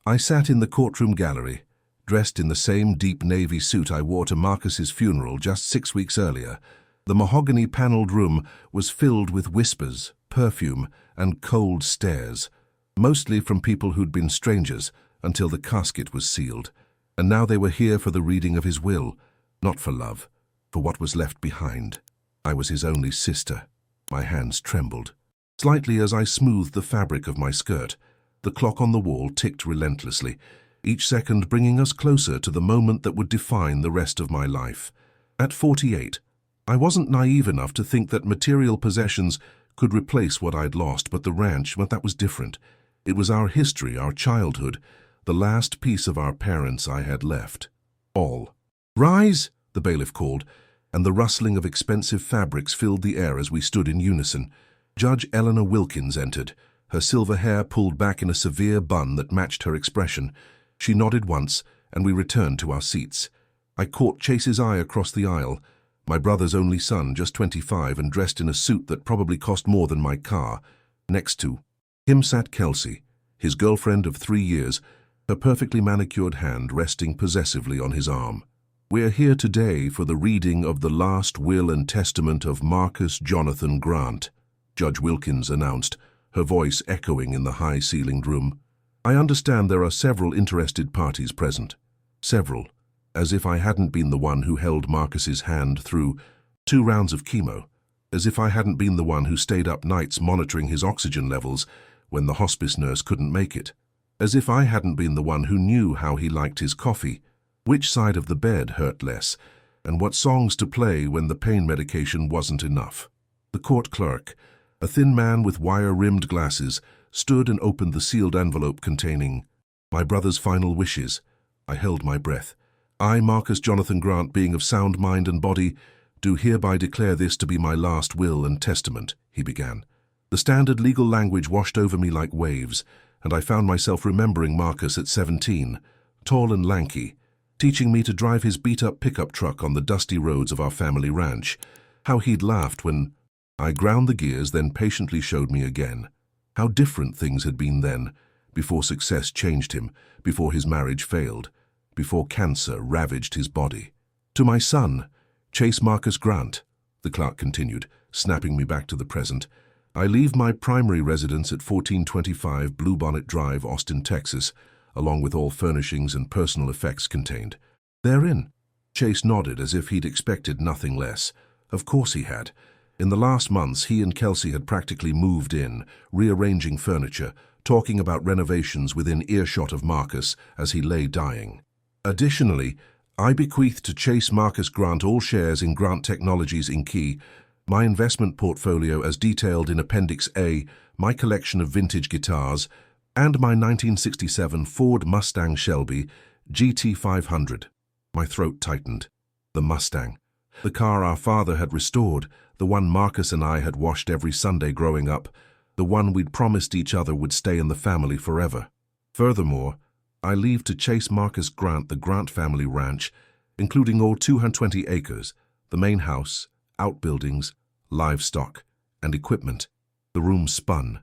I sat in the courtroom gallery, dressed in the same deep navy suit I wore to Marcus's funeral just 6 weeks earlier. The mahogany-paneled room was filled with whispers, perfume, and cold stares, mostly from people who'd been strangers until the casket was sealed. And now they were here for the reading of his will, not for love, for what was left behind. I was his only sister. My hands trembled slightly as I smoothed the fabric of my skirt. The clock on the wall ticked relentlessly, each second bringing us closer to the moment that would define the rest of my life. At 48, I wasn't naive enough to think that material possessions could replace what I'd lost, but the ranch, well, that was different. It was our history, our childhood, the last piece of our parents I had left. All. "Rise!" the bailiff called, and the rustling of expensive fabrics filled the air as we stood in unison. Judge Eleanor Wilkins entered, her silver hair pulled back in a severe bun that matched her expression. She nodded once, and we returned to our seats. I caught Chase's eye across the aisle, my brother's only son, just 25 and dressed in a suit that probably cost more than my car. Next to him sat Kelsey, his girlfriend of 3 years, her perfectly manicured hand resting possessively on his arm. "We're here today for the reading of the last will and testament of Marcus Jonathan Grant," Judge Wilkins announced, her voice echoing in the high-ceilinged room. "I understand there are several interested parties present." Several, as if I hadn't been the one who held Marcus's hand through 2 rounds of chemo, as if I hadn't been the one who stayed up nights monitoring his oxygen levels when the hospice nurse couldn't make it, as if I hadn't been the one who knew how he liked his coffee, which side of the bed hurt less, and what songs to play when the pain medication wasn't enough. The court clerk, a thin man with wire-rimmed glasses, stood and opened the sealed envelope containing my brother's final wishes. I held my breath. "I, Marcus Jonathan Grant, being of sound mind and body, do hereby declare this to be my last will and testament," he began. The standard legal language washed over me like waves, and I found myself remembering Marcus at 17, tall and lanky, teaching me to drive his beat-up pickup truck on the dusty roads of our family ranch. How he'd laughed when I ground the gears, then patiently showed me again. How different things had been then, before success changed him, before his marriage failed, before cancer ravaged his body. "To my son, Chase Marcus Grant," the clerk continued, snapping me back to the present, "I leave my primary residence at 1425 Bluebonnet Drive, Austin, Texas, along with all furnishings and personal effects contained." "Therein?" Chase nodded as if he'd expected nothing less. Of course he had. In the last months, he and Kelsey had practically moved in, rearranging furniture, talking about renovations within earshot of Marcus as he lay dying. "Additionally, I bequeath to Chase Marcus Grant all shares in Grant Technologies Inc., my investment portfolio as detailed in Appendix A, my collection of vintage guitars, and my 1967 Ford Mustang Shelby GT500. My throat tightened. The Mustang. The car our father had restored, the one Marcus and I had washed every Sunday growing up, the one we'd promised each other would stay in the family forever. Furthermore, I leave to Chase Marcus Grant the Grant family ranch, including all 220 acres, the main house, outbuildings, livestock, and equipment. The room spun.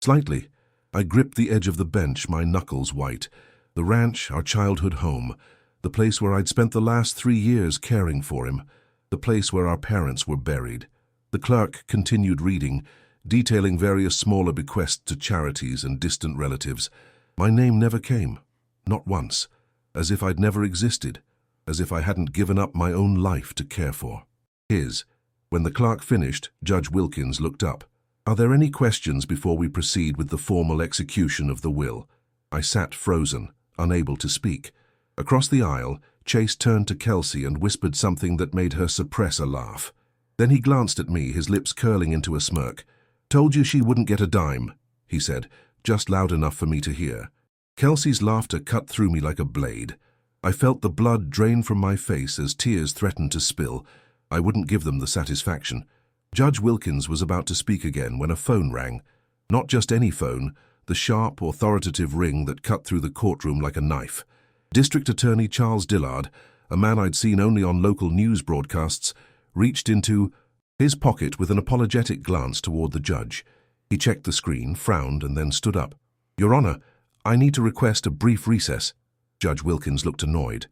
Slightly, I gripped the edge of the bench, my knuckles white. The ranch, our childhood home, the place where I'd spent the last 3 years caring for him, the place where our parents were buried. The clerk continued reading, detailing various smaller bequests to charities and distant relatives. My name never came, not once, as if I'd never existed, as if I hadn't given up my own life to care for his. When the clerk finished, Judge Wilkins looked up. "Are there any questions before we proceed with the formal execution of the will?" I sat frozen, unable to speak. Across the aisle, Chase turned to Kelsey and whispered something that made her suppress a laugh. Then he glanced at me, his lips curling into a smirk. "Told you she wouldn't get a dime," he said, just loud enough for me to hear. Kelsey's laughter cut through me like a blade. I felt the blood drain from my face as tears threatened to spill. I wouldn't give them the satisfaction. Judge Wilkins was about to speak again when a phone rang. Not just any phone, the sharp, authoritative ring that cut through the courtroom like a knife. District Attorney Charles Dillard, a man I'd seen only on local news broadcasts, reached into his pocket with an apologetic glance toward the judge. He checked the screen, frowned, and then stood up. "Your Honor, I need to request a brief recess. Judge Wilkins looked annoyed.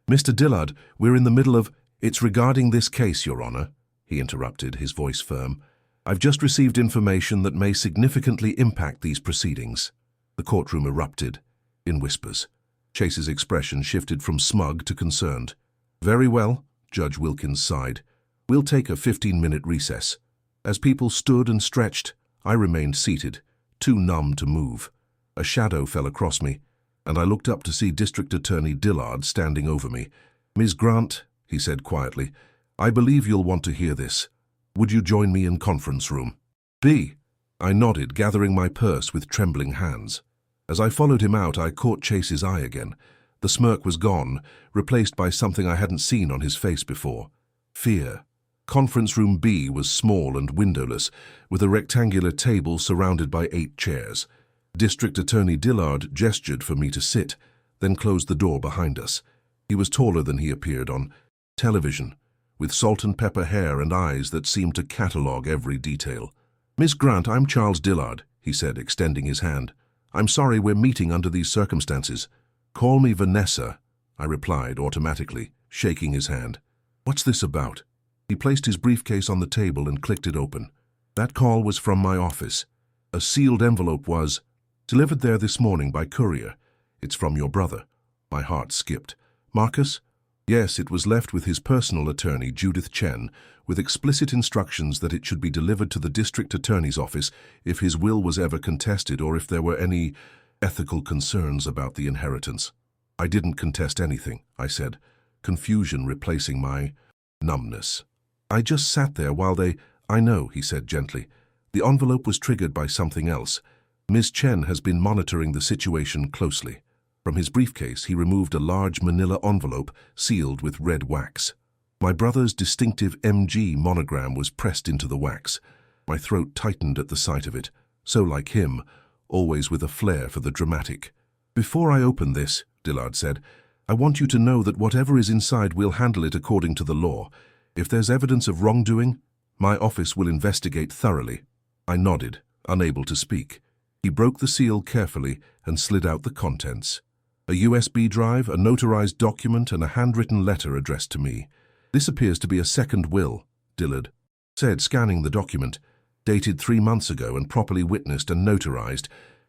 Mr. Dillard, we're in the middle of— It's regarding this case, Your Honor, he interrupted, his voice firm. I've just received information that may significantly impact these proceedings. The courtroom erupted in whispers. Chase's expression shifted from smug to concerned. Very well, Judge Wilkins sighed. We'll take a 15-minute recess. As people stood and stretched, I remained seated, too numb to move. A shadow fell across me, and I looked up to see District Attorney Dillard standing over me. Ms. Grant, he said quietly, I believe you'll want to hear this. Would you join me in conference room? B. I nodded, gathering my purse with trembling hands. As I followed him out, I caught Chase's eye again. The smirk was gone, replaced by something I hadn't seen on his face before. Fear. Conference room B was small and windowless, with a rectangular table surrounded by 8 chairs. District Attorney Dillard gestured for me to sit, then closed the door behind us. He was taller than he appeared on television, with salt and pepper hair and eyes that seemed to catalogue every detail. Miss Grant, I'm Charles Dillard, he said, extending his hand. I'm sorry we're meeting under these circumstances. Call me Vanessa, I replied automatically, shaking his hand. What's this about? He placed his briefcase on the table and clicked it open. That call was from my office. A sealed envelope was delivered there this morning by courier. It's from your brother. My heart skipped. Marcus? Yes, it was left with his personal attorney, Judith Chen, with explicit instructions that it should be delivered to the district attorney's office if his will was ever contested or if there were any ethical concerns about the inheritance. I didn't contest anything, I said, confusion replacing my numbness. I just sat there while they— I know, he said gently. The envelope was triggered by something else. Ms. Chen has been monitoring the situation closely. From his briefcase, he removed a large manila envelope sealed with red wax. My brother's distinctive MG monogram was pressed into the wax. My throat tightened at the sight of it, so like him, always with a flair for the dramatic. Before I open this, Dillard said, I want you to know that whatever is inside, we'll handle it according to the law. If there's evidence of wrongdoing, my office will investigate thoroughly. I nodded, unable to speak. He broke the seal carefully and slid out the contents. A USB drive, a notarized document, and a handwritten letter addressed to me. This appears to be a second will, Dillard said, scanning the document. Dated 3 months ago and properly witnessed and notarized.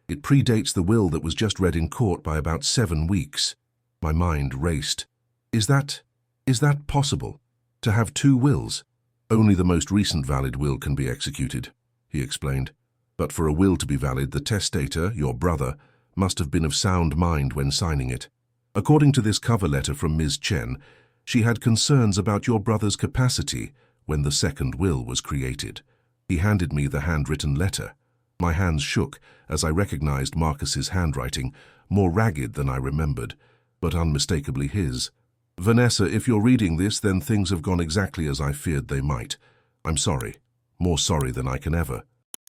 It predates the will that was just read in court by about 7 weeks. My mind raced. Is that possible? To have 2 wills? Only the most recent valid will can be executed, he explained. But for a will to be valid, the testator, your brother, must have been of sound mind when signing it. According to this cover letter from Ms. Chen, she had concerns about your brother's capacity when the second will was created. He handed me the handwritten letter. My hands shook as I recognized Marcus's handwriting, more ragged than I remembered, but unmistakably his. Vanessa, if you're reading this, then things have gone exactly as I feared they might. I'm sorry, more sorry than I can ever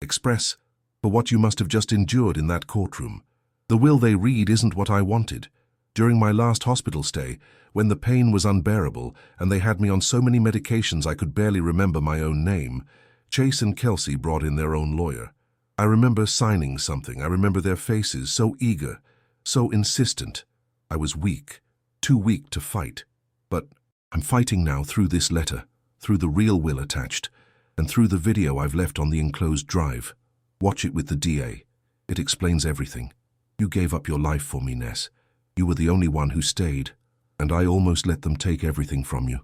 express, for what you must have just endured in that courtroom. The will they read isn't what I wanted. During my last hospital stay, when the pain was unbearable and they had me on so many medications I could barely remember my own name, Chase and Kelsey brought in their own lawyer. I remember signing something. I remember their faces, so eager, so insistent. I was weak, too weak to fight. But I'm fighting now through this letter, through the real will attached, and through the video I've left on the enclosed drive. Watch it with the DA. It explains everything. You gave up your life for me, Ness. You were the only one who stayed, and I almost let them take everything from you.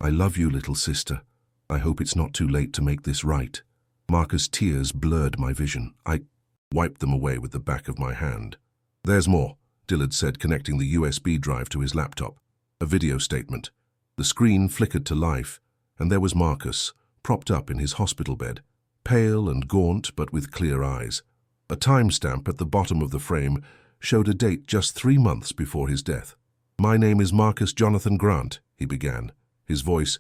I love you, little sister. I hope it's not too late to make this right. Marcus' tears blurred my vision. I wiped them away with the back of my hand. There's more, Dillard said, connecting the USB drive to his laptop. A video statement. The screen flickered to life, and there was Marcus, propped up in his hospital bed, pale and gaunt but with clear eyes. A timestamp at the bottom of the frame showed a date just 3 months before his death. My name is Marcus Jonathan Grant, he began, his voice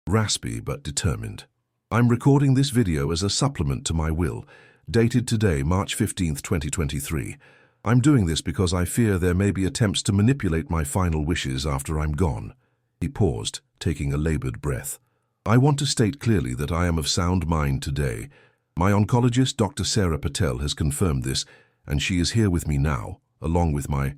raspy but determined. I'm recording this video as a supplement to my will, dated today, March 15th, 2023. I'm doing this because I fear there may be attempts to manipulate my final wishes after I'm gone. He paused, taking a labored breath. I want to state clearly that I am of sound mind today. My oncologist, Dr. Sarah Patel, has confirmed this, and she is here with me now, along with my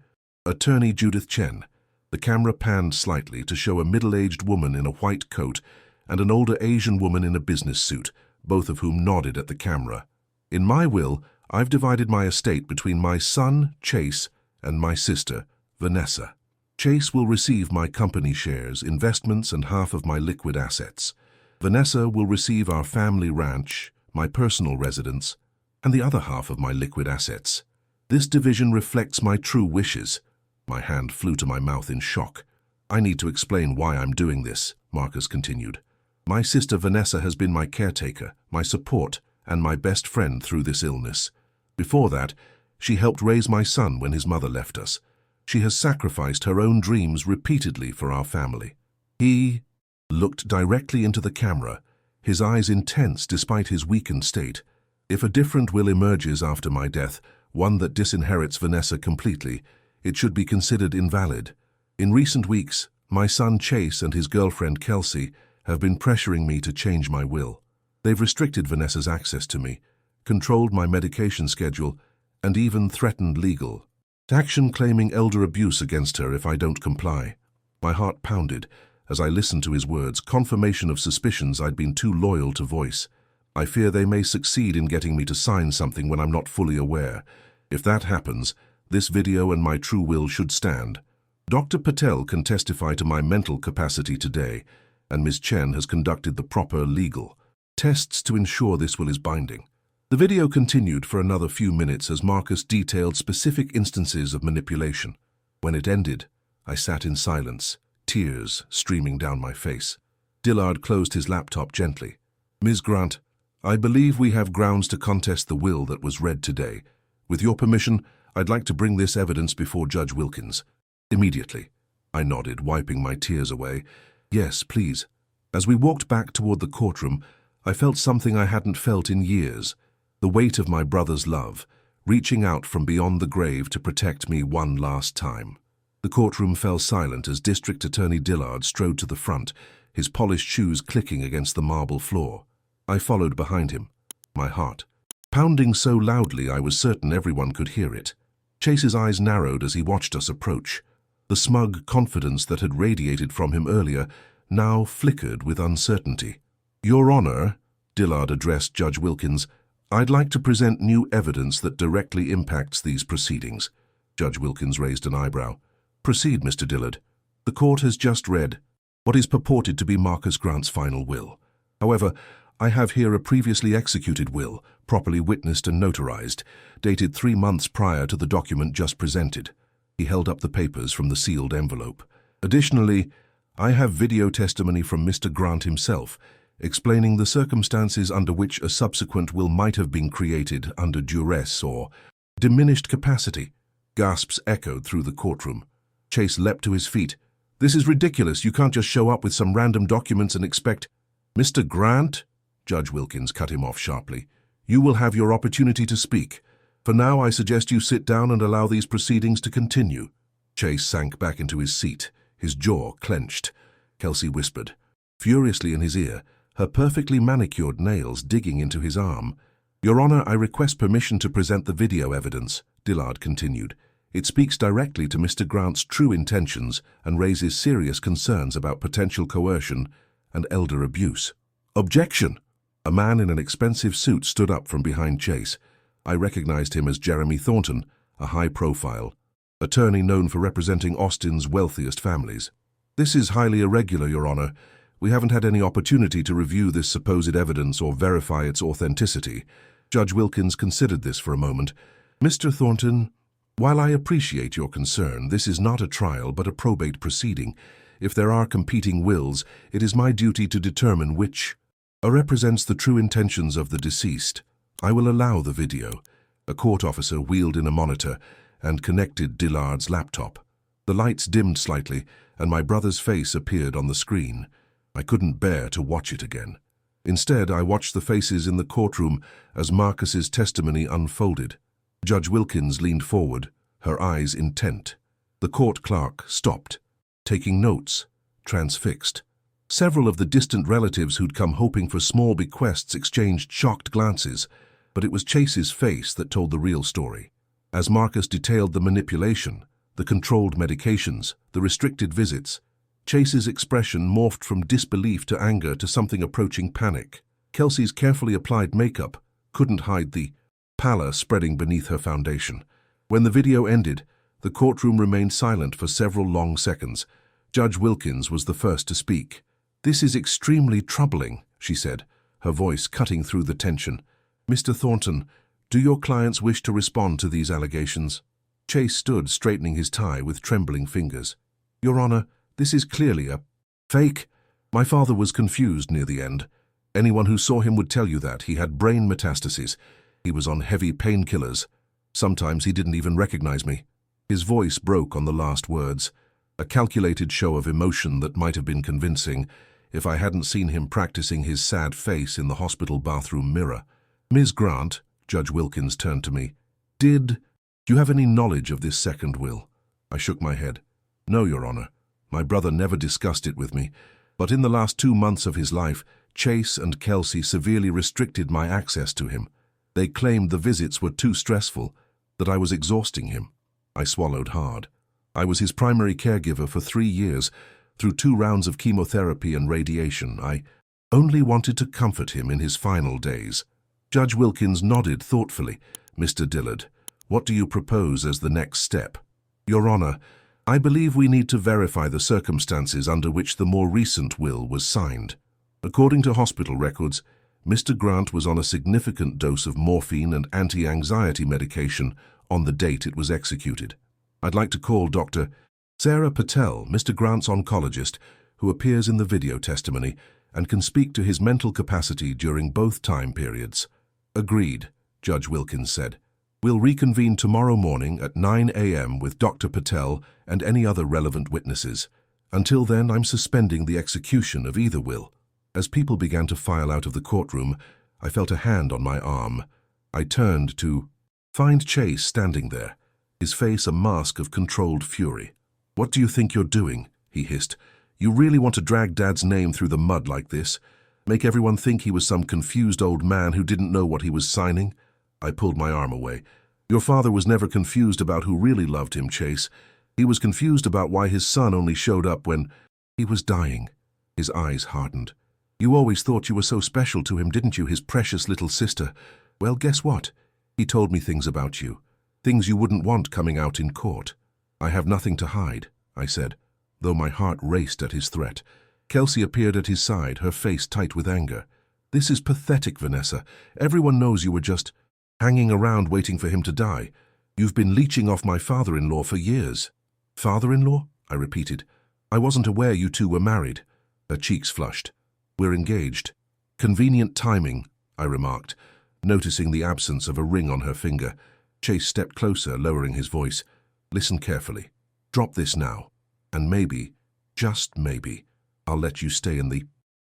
attorney Judith Chen. The camera panned slightly to show a middle-aged woman in a white coat and an older Asian woman in a business suit, both of whom nodded at the camera. In my will, I've divided my estate between my son, Chase, and my sister, Vanessa. Chase will receive my company shares, investments, and half of my liquid assets. Vanessa will receive our family ranch, my personal residence, and the other half of my liquid assets. This division reflects my true wishes. My hand flew to my mouth in shock. I need to explain why I'm doing this, Marcus continued. My sister Vanessa has been my caretaker, my support, and my best friend through this illness. Before that, she helped raise my son when his mother left us. She has sacrificed her own dreams repeatedly for our family. He looked directly into the camera, his eyes intense despite his weakened state. If a different will emerges after my death, one that disinherits Vanessa completely, it should be considered invalid. In recent weeks, my son Chase and his girlfriend Kelsey have been pressuring me to change my will. They've restricted Vanessa's access to me, controlled my medication schedule, and even threatened legal action claiming elder abuse against her if I don't comply. My heart pounded as I listened to his words, confirmation of suspicions I'd been too loyal to voice. I fear they may succeed in getting me to sign something when I'm not fully aware. If that happens, this video and my true will should stand. Dr. Patel can testify to my mental capacity today, and Ms. Chen has conducted the proper legal tests to ensure this will is binding. The video continued for another few minutes as Marcus detailed specific instances of manipulation. When it ended, I sat in silence, tears streaming down my face. Dillard closed his laptop gently. Ms. Grant, I believe we have grounds to contest the will that was read today. With your permission, I'd like to bring this evidence before Judge Wilkins. Immediately. I nodded, wiping my tears away. Yes, please. As we walked back toward the courtroom, I felt something I hadn't felt in years. The weight of my brother's love, reaching out from beyond the grave to protect me one last time. The courtroom fell silent as District Attorney Dillard strode to the front, his polished shoes clicking against the marble floor. I followed behind him, my heart pounding so loudly I was certain everyone could hear it. Chase's eyes narrowed as he watched us approach. The smug confidence that had radiated from him earlier now flickered with uncertainty. Your Honor, Dillard addressed Judge Wilkins, I'd like to present new evidence that directly impacts these proceedings. Judge Wilkins raised an eyebrow. Proceed, Mr. Dillard. The court has just read what is purported to be Marcus Grant's final will. However, I have here a previously executed will, properly witnessed and notarized, dated 3 months prior to the document just presented. He held up the papers from the sealed envelope. Additionally, I have video testimony from Mr. Grant himself, explaining the circumstances under which a subsequent will might have been created under duress or diminished capacity. Gasps echoed through the courtroom. Chase leapt to his feet. This is ridiculous. You can't just show up with some random documents and expect... Mr. Grant? Judge Wilkins cut him off sharply. You will have your opportunity to speak. For now, I suggest you sit down and allow these proceedings to continue. Chase sank back into his seat, his jaw clenched. Kelsey whispered, furiously in his ear, her perfectly manicured nails digging into his arm. Your Honor, I request permission to present the video evidence, Dillard continued. It speaks directly to Mr. Grant's true intentions and raises serious concerns about potential coercion and elder abuse. Objection! A man in an expensive suit stood up from behind Chase. I recognized him as Jeremy Thornton, a high-profile attorney known for representing Austin's wealthiest families. This is highly irregular, Your Honor. We haven't had any opportunity to review this supposed evidence or verify its authenticity. Judge Wilkins considered this for a moment. Mr. Thornton, while I appreciate your concern, this is not a trial but a probate proceeding. If there are competing wills, it is my duty to determine which represents the true intentions of the deceased. I will allow the video. A court officer wheeled in a monitor and connected Dillard's laptop. The lights dimmed slightly, and my brother's face appeared on the screen. I couldn't bear to watch it again. Instead, I watched the faces in the courtroom as Marcus's testimony unfolded. Judge Wilkins leaned forward, her eyes intent. The court clerk stopped, taking notes, transfixed. Several of the distant relatives who'd come hoping for small bequests exchanged shocked glances, but it was Chase's face that told the real story. As Marcus detailed the manipulation, the controlled medications, the restricted visits, Chase's expression morphed from disbelief to anger to something approaching panic. Kelsey's carefully applied makeup couldn't hide the pallor spreading beneath her foundation. When the video ended, the courtroom remained silent for several long seconds. Judge Wilkins was the first to speak. "This is extremely troubling," she said, her voice cutting through the tension. "Mr. Thornton, do your clients wish to respond to these allegations?" Chase stood, straightening his tie with trembling fingers. "Your Honor, this is clearly a fake. My father was confused near the end. Anyone who saw him would tell you that. He had brain metastases. He was on heavy painkillers. Sometimes he didn't even recognize me." His voice broke on the last words, a calculated show of emotion that might have been convincing if I hadn't seen him practicing his sad face in the hospital bathroom mirror. "Ms. Grant," Judge Wilkins turned to me, "do you have any knowledge of this second will?" I shook my head. "No, Your Honor. My brother never discussed it with me, but in the last 2 months of his life, Chase and Kelsey severely restricted my access to him. They claimed the visits were too stressful, that I was exhausting him." I swallowed hard. I was his primary caregiver for 3 years, through 2 rounds of chemotherapy and radiation. I only wanted to comfort him in his final days. Judge Wilkins nodded thoughtfully. "Mr. Dillard, what do you propose as the next step?" "Your Honor, I believe we need to verify the circumstances under which the more recent will was signed. According to hospital records, Mr. Grant was on a significant dose of morphine and anti-anxiety medication on the date it was executed. I'd like to call Dr. Sarah Patel, Mr. Grant's oncologist, who appears in the video testimony, and can speak to his mental capacity during both time periods." "Agreed," Judge Wilkins said. "We'll reconvene tomorrow morning at 9 a.m. with Dr. Patel and any other relevant witnesses. Until then, I'm suspending the execution of either will." As people began to file out of the courtroom, I felt a hand on my arm. I turned to find Chase standing there, his face a mask of controlled fury. "What do you think you're doing?" he hissed. "You really want to drag Dad's name through the mud like this? Make everyone think he was some confused old man who didn't know what he was signing?" I pulled my arm away. "Your father was never confused about who really loved him, Chase. He was confused about why his son only showed up when he was dying." His eyes hardened. "You always thought you were so special to him, didn't you, his precious little sister? Well, guess what? He told me things about you. Things you wouldn't want coming out in court." "I have nothing to hide," I said, though my heart raced at his threat. Kelsey appeared at his side, her face tight with anger. "This is pathetic, Vanessa. Everyone knows you were just hanging around waiting for him to die. You've been leeching off my father-in-law for years." "Father-in-law?" I repeated. "I wasn't aware you two were married." Her cheeks flushed. "We're engaged." "Convenient timing," I remarked, noticing the absence of a ring on her finger. Chase stepped closer, lowering his voice. "Listen carefully. Drop this now, and maybe, just maybe, I'll let you stay in the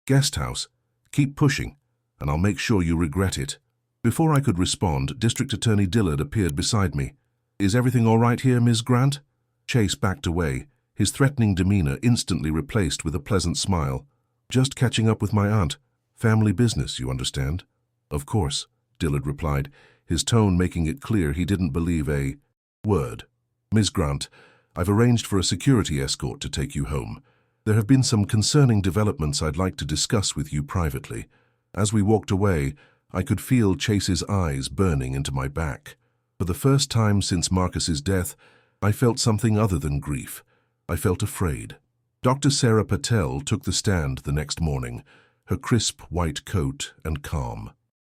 guest house. Keep pushing, and I'll make sure you regret it." Before I could respond, District Attorney Dillard appeared beside me. "Is everything all right here, Ms. Grant?" Chase backed away, his threatening demeanor instantly replaced with a pleasant smile. "Just catching up with my aunt. Family business, you understand?" "Of course," Dillard replied, his tone making it clear he didn't believe a word. "Ms. Grant, I've arranged for a security escort to take you home. There have been some concerning developments I'd like to discuss with you privately." As we walked away, I could feel Chase's eyes burning into my back. For the first time since Marcus's death, I felt something other than grief. I felt afraid. Dr. Sarah Patel took the stand the next morning, her crisp white coat and calm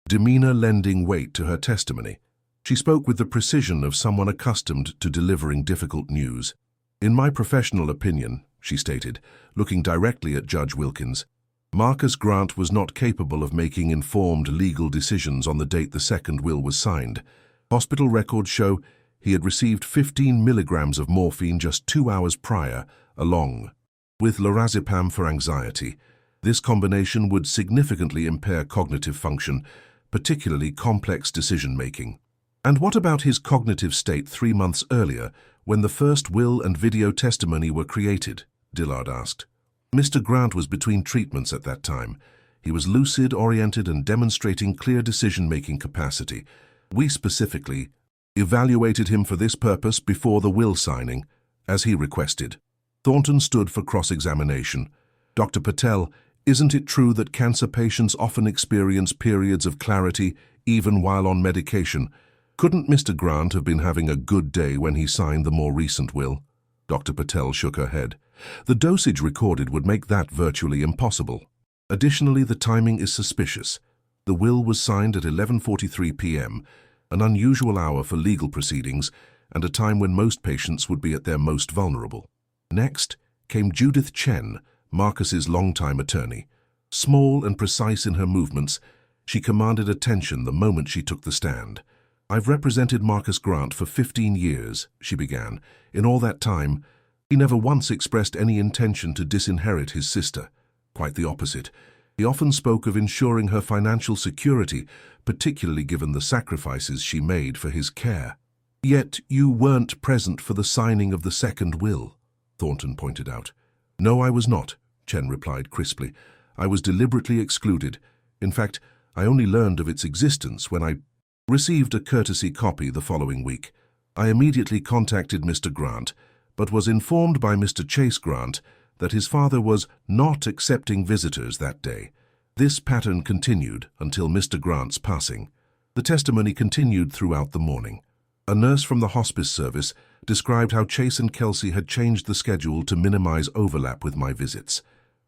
demeanor lending weight to her testimony. She spoke with the precision of someone accustomed to delivering difficult news. "In my professional opinion," she stated, looking directly at Judge Wilkins, "Marcus Grant was not capable of making informed legal decisions on the date the second will was signed. Hospital records show he had received 15 milligrams of morphine just 2 hours prior, along with lorazepam for anxiety. This combination would significantly impair cognitive function, particularly complex decision-making." "And what about his cognitive state 3 months earlier, when the first will and video testimony were created?" Dillard asked. "Mr. Grant was between treatments at that time. He was lucid, oriented, and demonstrating clear decision-making capacity. We specifically evaluated him for this purpose before the will signing, as he requested. Thornton stood for cross-examination. Dr. Patel, isn't it true that cancer patients often experience periods of clarity even while on medication? Couldn't Mr. Grant have been having a good day when he signed the more recent will? Dr. Patel shook her head. The dosage recorded would make that virtually impossible. Additionally, the timing is suspicious. The will was signed at 11:43 p.m., an unusual hour for legal proceedings and a time when most patients would be at their most vulnerable. Next came Judith Chen, Marcus's longtime attorney. Small and precise in her movements, she commanded attention the moment she took the stand. "I've represented Marcus Grant for 15 years, she began. In all that time, he never once expressed any intention to disinherit his sister. Quite the opposite. He often spoke of ensuring her financial security, particularly given the sacrifices she made for his care." "Yet you weren't present for the signing of the second will," Thornton pointed out. "No, I was not," Chen replied crisply. "I was deliberately excluded. In fact, I only learned of its existence when I received a courtesy copy the following week. I immediately contacted Mr. Grant, but was informed by Mr. Chase Grant that his father was not accepting visitors that day. This pattern continued until Mr. Grant's passing." The testimony continued throughout the morning. A nurse from the hospice service described how Chase and Kelsey had changed the schedule to minimize overlap with my visits.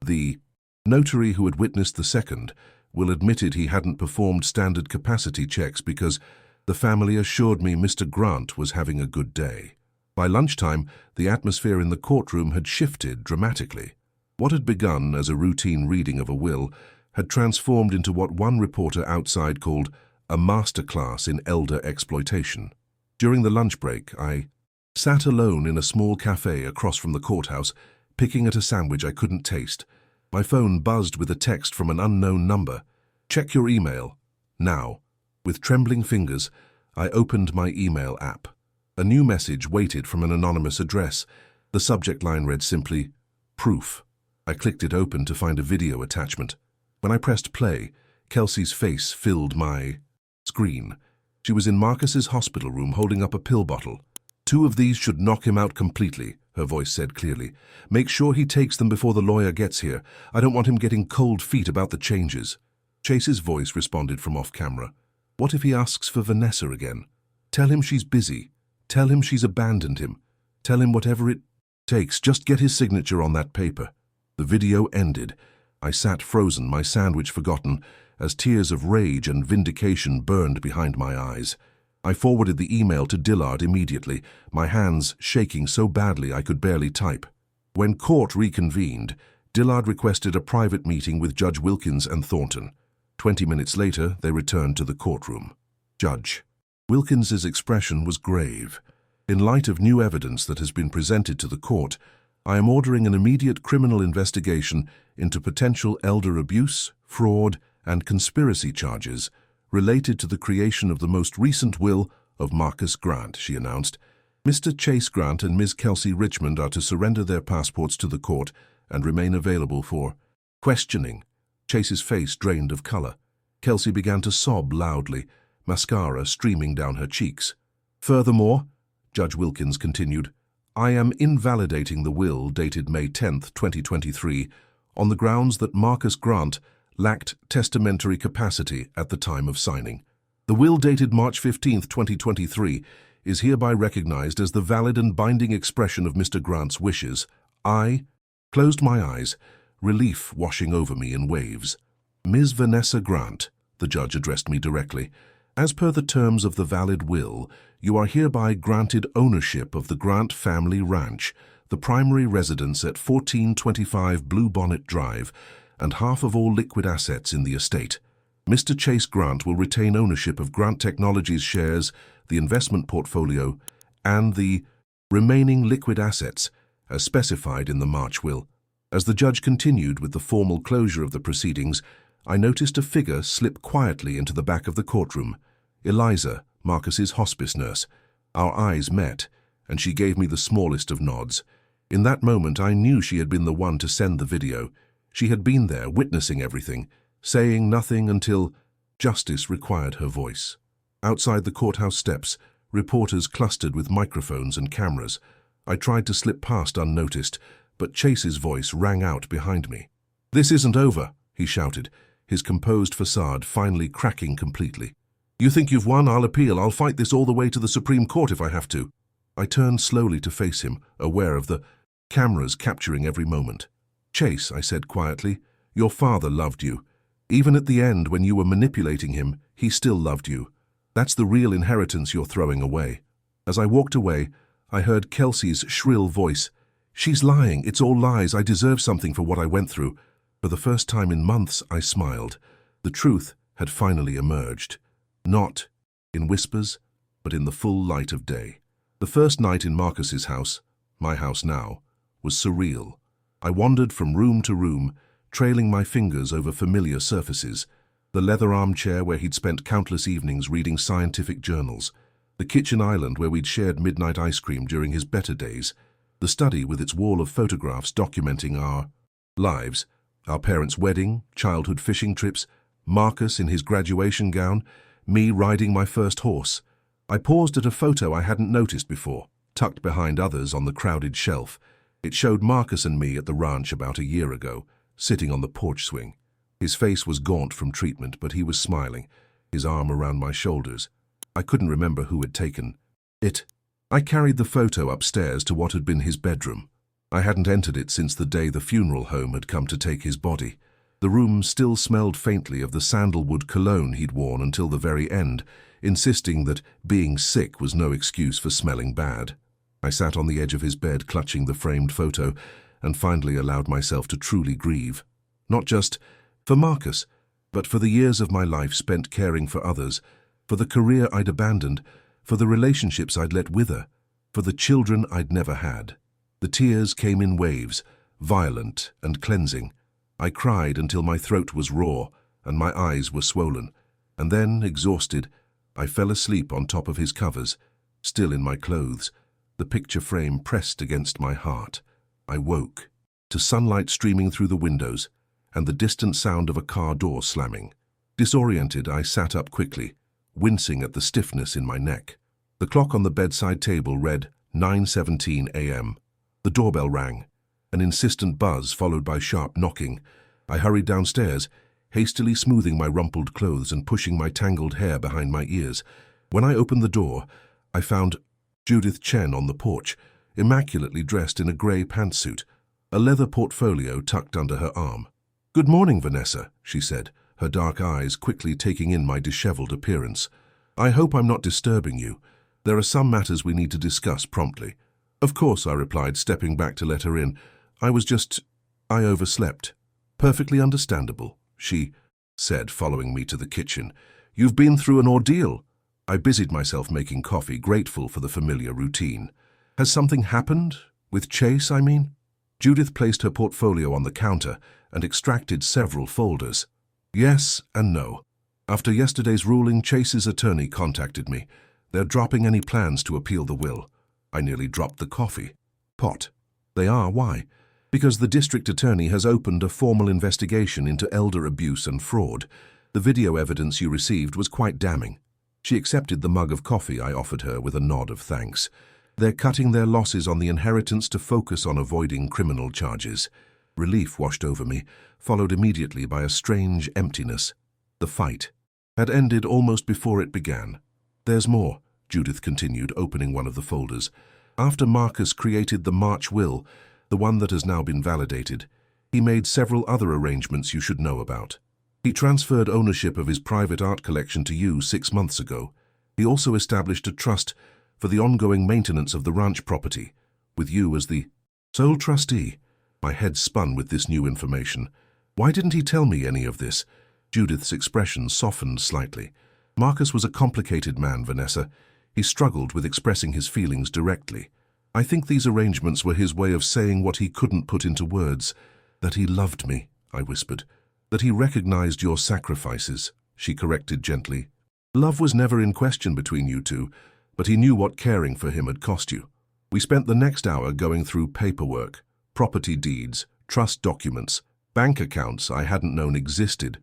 The notary who had witnessed the second will admitted he hadn't performed standard capacity checks because the family assured me Mr. Grant was having a good day. By lunchtime, the atmosphere in the courtroom had shifted dramatically. What had begun as a routine reading of a will had transformed into what one reporter outside called a masterclass in elder exploitation. During the lunch break, I sat alone in a small cafe across from the courthouse, picking at a sandwich I couldn't taste. My phone buzzed with a text from an unknown number. "Check your email. Now." With trembling fingers, I opened my email app. A new message waited from an anonymous address. The subject line read simply, "Proof." I clicked it open to find a video attachment. When I pressed play, Kelsey's face filled my screen. She was in Marcus's hospital room holding up a pill bottle. "2 of these should knock him out completely," her voice said clearly. "Make sure he takes them before the lawyer gets here. I don't want him getting cold feet about the changes." Chase's voice responded from off-camera. "What if he asks for Vanessa again? Tell him she's busy. Tell him she's abandoned him. Tell him whatever it takes. Just get his signature on that paper." The video ended. I sat frozen, my sandwich forgotten, as tears of rage and vindication burned behind my eyes. I forwarded the email to Dillard immediately, my hands shaking so badly I could barely type. When court reconvened, Dillard requested a private meeting with Judge Wilkins and Thornton. 20 minutes later, they returned to the courtroom. "Judge." Wilkins's expression was grave. "In light of new evidence that has been presented to the court, I am ordering an immediate criminal investigation into potential elder abuse, fraud, and conspiracy charges related to the creation of the most recent will of Marcus Grant," she announced. "Mr. Chase Grant and Ms. Kelsey Richmond are to surrender their passports to the court and remain available for questioning." Chase's face drained of color. Kelsey began to sob loudly, mascara streaming down her cheeks. "Furthermore," Judge Wilkins continued, "I am invalidating the will dated May 10, 2023, on the grounds that Marcus Grant lacked testamentary capacity at the time of signing. The will dated March 15, 2023, is hereby recognized as the valid and binding expression of Mr. Grant's wishes. I closed my eyes, relief washing over me in waves. Ms. Vanessa Grant," the judge addressed me directly, "as per the terms of the valid will, you are hereby granted ownership of the Grant family ranch, the primary residence at 1425 Bluebonnet Drive, and half of all liquid assets in the estate. Mr. Chase Grant will retain ownership of Grant Technologies shares, the investment portfolio, and the remaining liquid assets, as specified in the March will." As the judge continued with the formal closure of the proceedings, I noticed a figure slip quietly into the back of the courtroom. Eliza, Marcus's hospice nurse. Our eyes met, and she gave me the smallest of nods. In that moment, I knew she had been the one to send the video. She had been there, witnessing everything, saying nothing until justice required her voice. Outside the courthouse steps, reporters clustered with microphones and cameras. I tried to slip past unnoticed, but Chase's voice rang out behind me. "This isn't over," he shouted, his composed facade finally cracking completely. "You think you've won? I'll appeal. I'll fight this all the way to the Supreme Court if I have to." I turned slowly to face him, aware of the cameras capturing every moment. "Chase," I said quietly, "your father loved you. Even at the end, when you were manipulating him, he still loved you. That's the real inheritance you're throwing away." As I walked away, I heard Kelsey's shrill voice. "She's lying. It's all lies. I deserve something for what I went through." For the first time in months, I smiled. The truth had finally emerged. Not in whispers, but in the full light of day. The first night in Marcus's house, my house now, was surreal. I wandered from room to room, trailing my fingers over familiar surfaces. The leather armchair where he'd spent countless evenings reading scientific journals. The kitchen island where we'd shared midnight ice cream during his better days. The study with its wall of photographs documenting our lives. Our parents' wedding, childhood fishing trips, Marcus in his graduation gown, me riding my first horse. I paused at a photo I hadn't noticed before, tucked behind others on the crowded shelf. It showed Marcus and me at the ranch about a year ago, sitting on the porch swing. His face was gaunt from treatment, but he was smiling, his arm around my shoulders. I couldn't remember who had taken it. I carried the photo upstairs to what had been his bedroom. I hadn't entered it since the day the funeral home had come to take his body. The room still smelled faintly of the sandalwood cologne he'd worn until the very end, insisting that being sick was no excuse for smelling bad. I sat on the edge of his bed clutching the framed photo and finally allowed myself to truly grieve. Not just for Marcus, but for the years of my life spent caring for others, for the career I'd abandoned, for the relationships I'd let wither, for the children I'd never had. The tears came in waves, violent and cleansing. I cried until my throat was raw and my eyes were swollen, and then, exhausted, I fell asleep on top of his covers, still in my clothes, the picture frame pressed against my heart. I woke to sunlight streaming through the windows and the distant sound of a car door slamming. Disoriented, I sat up quickly, wincing at the stiffness in my neck. The clock on the bedside table read 9:17 a.m. The doorbell rang, an insistent buzz followed by sharp knocking. I hurried downstairs, hastily smoothing my rumpled clothes and pushing my tangled hair behind my ears. When I opened the door, I found Judith Chen on the porch, immaculately dressed in a grey pantsuit, a leather portfolio tucked under her arm. "Good morning, Vanessa," she said, her dark eyes quickly taking in my disheveled appearance. "I hope I'm not disturbing you. There are some matters we need to discuss promptly." "Of course," I replied, stepping back to let her in. I overslept." "Perfectly understandable," she said, following me to the kitchen. "You've been through an ordeal." I busied myself making coffee, grateful for the familiar routine. "Has something happened? With Chase, I mean?" Judith placed her portfolio on the counter and extracted several folders. "Yes and no. After yesterday's ruling, Chase's attorney contacted me. They're dropping any plans to appeal the will." I nearly dropped the coffee pot. "They are? Why?" "Because the district attorney has opened a formal investigation into elder abuse and fraud. The video evidence you received was quite damning." She accepted the mug of coffee I offered her with a nod of thanks. "They're cutting their losses on the inheritance to focus on avoiding criminal charges." Relief washed over me, followed immediately by a strange emptiness. The fight had ended almost before it began. "There's more," Judith continued, opening one of the folders. "After Marcus created the March will, the one that has now been validated, he made several other arrangements you should know about. He transferred ownership of his private art collection to you 6 months ago. He also established a trust for the ongoing maintenance of the ranch property, with you as the sole trustee." My head spun with this new information. "Why didn't he tell me any of this?" Judith's expression softened slightly. "Marcus was a complicated man, Vanessa. He struggled with expressing his feelings directly. I think these arrangements were his way of saying what he couldn't put into words. That he loved me," I whispered. "That he recognized your sacrifices," she corrected gently. "Love was never in question between you two, but he knew what caring for him had cost you." We spent the next hour going through paperwork, property deeds, trust documents, bank accounts I hadn't known existed.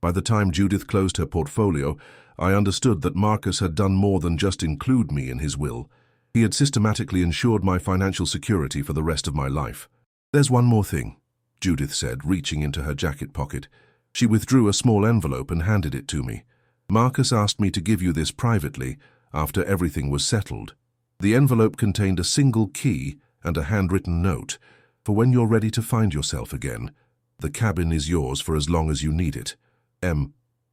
By the time Judith closed her portfolio, I understood that Marcus had done more than just include me in his will. He had systematically ensured my financial security for the rest of my life. "There's one more thing," Judith said, reaching into her jacket pocket. She withdrew a small envelope and handed it to me. "Marcus asked me to give you this privately after everything was settled." The envelope contained a single key and a handwritten note. "For when you're ready to find yourself again, the cabin is yours for as long as you need it.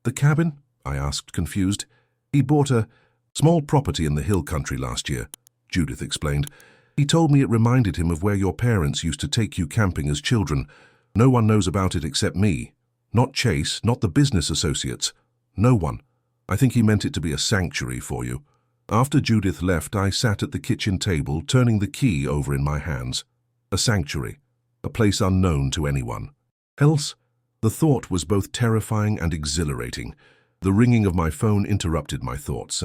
The cabin?" I asked, confused. "He bought a small property in the hill country last year," Judith explained. "He told me it reminded him of where your parents used to take you camping as children. No one knows about it except me. Not Chase, not the business associates. No one. I think he meant it to be a sanctuary for you." After Judith left, I sat at the kitchen table, turning the key over in my hands. A sanctuary. A place unknown to anyone else. The thought was both terrifying and exhilarating. The ringing of my phone interrupted my thoughts.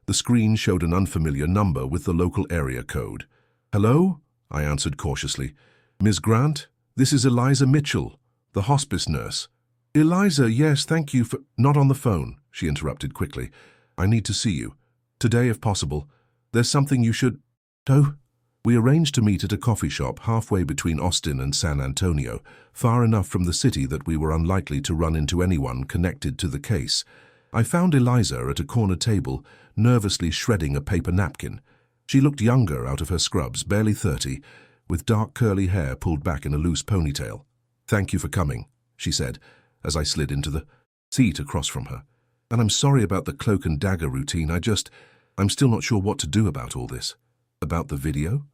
The screen showed an unfamiliar number with the local area code. "Hello?" I answered cautiously. "Ms. Grant, this is Eliza Mitchell, the hospice nurse." "Eliza, yes, thank you for—" "Not on the phone," she interrupted quickly. "I need to see you. Today, if possible. There's something you should—" "Oh?" We arranged to meet at a coffee shop halfway between Austin and San Antonio, far enough from the city that we were unlikely to run into anyone connected to the case. I found Eliza at a corner table, nervously shredding a paper napkin. She looked younger out of her scrubs, barely 30, with dark curly hair pulled back in a loose ponytail. "Thank you for coming," she said, as I slid into the seat across from her. "And I'm sorry about the cloak and dagger routine. I'm still not sure what to do about all this." "About the video?"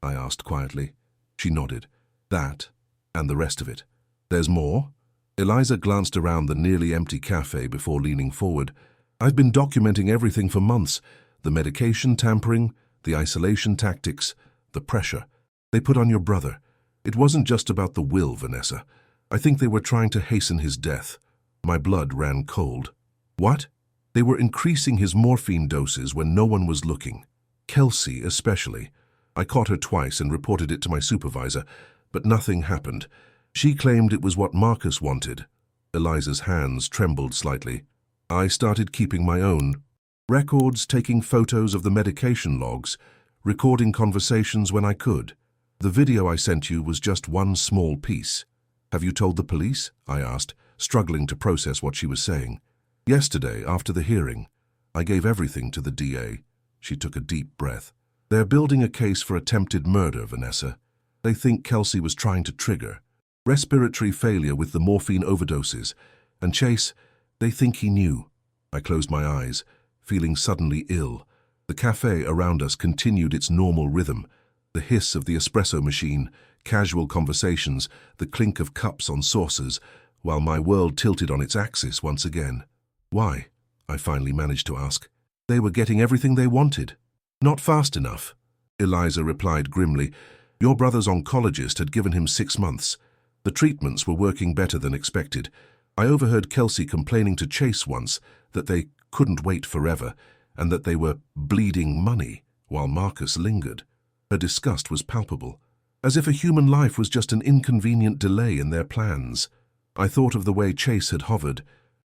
I asked quietly. She nodded. "That, and the rest of it." "There's more?" Eliza glanced around the nearly empty cafe before leaning forward. "I've been documenting everything for months. The medication tampering, the isolation tactics, the pressure they put on your brother. It wasn't just about the will, Vanessa. I think they were trying to hasten his death." My blood ran cold. "What?" "They were increasing his morphine doses when no one was looking. Kelsey especially. I caught her twice and reported it to my supervisor, but nothing happened. She claimed it was what Marcus wanted." Eliza's hands trembled slightly. "I started keeping my own records, taking photos of the medication logs, recording conversations when I could. The video I sent you was just one small piece." "Have you told the police?" I asked, struggling to process what she was saying. "Yesterday, after the hearing, I gave everything to the DA." She took a deep breath. "They're building a case for attempted murder, Vanessa. They think Kelsey was trying to trigger respiratory failure with the morphine overdoses. And Chase, they think he knew." I closed my eyes, feeling suddenly ill. The cafe around us continued its normal rhythm. The hiss of the espresso machine, casual conversations, the clink of cups on saucers, while my world tilted on its axis once again. "Why?" I finally managed to ask. "They were getting everything they wanted." "Not fast enough," Eliza replied grimly. "Your brother's oncologist had given him 6 months. The treatments were working better than expected. I overheard Kelsey complaining to Chase once that they couldn't wait forever and that they were bleeding money while Marcus lingered." Her disgust was palpable, as if a human life was just an inconvenient delay in their plans. I thought of the way Chase had hovered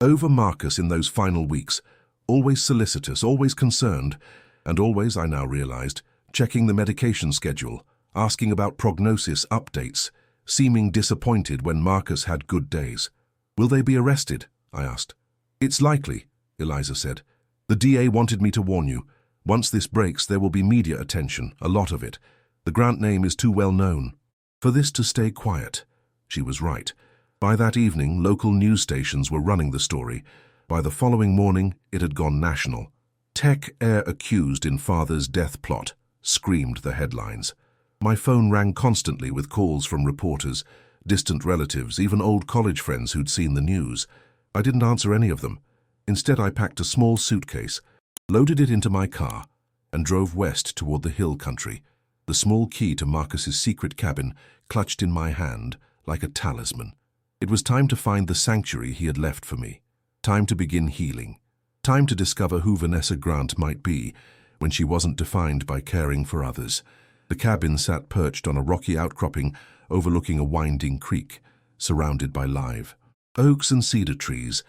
over Marcus in those final weeks, always solicitous, always concerned, and always, I now realized, checking the medication schedule, asking about prognosis updates, seeming disappointed when Marcus had good days. "Will they be arrested?" I asked. "It's likely," Eliza said. "The DA wanted me to warn you. Once this breaks, there will be media attention, a lot of it. The Grant name is too well known for this to stay quiet." She was right. By that evening, local news stations were running the story. By the following morning, it had gone national. "Tech heir accused in father's death plot," screamed the headlines. My phone rang constantly with calls from reporters, distant relatives, even old college friends who'd seen the news. I didn't answer any of them. Instead, I packed a small suitcase, loaded it into my car, and drove west toward the hill country, the small key to Marcus's secret cabin clutched in my hand like a talisman. It was time to find the sanctuary he had left for me. Time to begin healing. Time to discover who Vanessa Grant might be when she wasn't defined by caring for others. The cabin sat perched on a rocky outcropping overlooking a winding creek, surrounded by live oaks and cedar trees,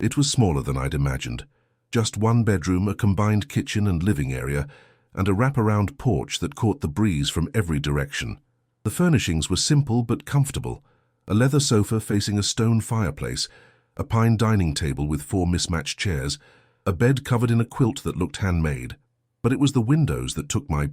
It was smaller than I'd imagined. Just one bedroom, a combined kitchen and living area, and a wraparound porch that caught the breeze from every direction. The furnishings were simple but comfortable. A leather sofa facing a stone fireplace, a pine dining table with 4 mismatched chairs, a bed covered in a quilt that looked handmade. But it was the windows that took my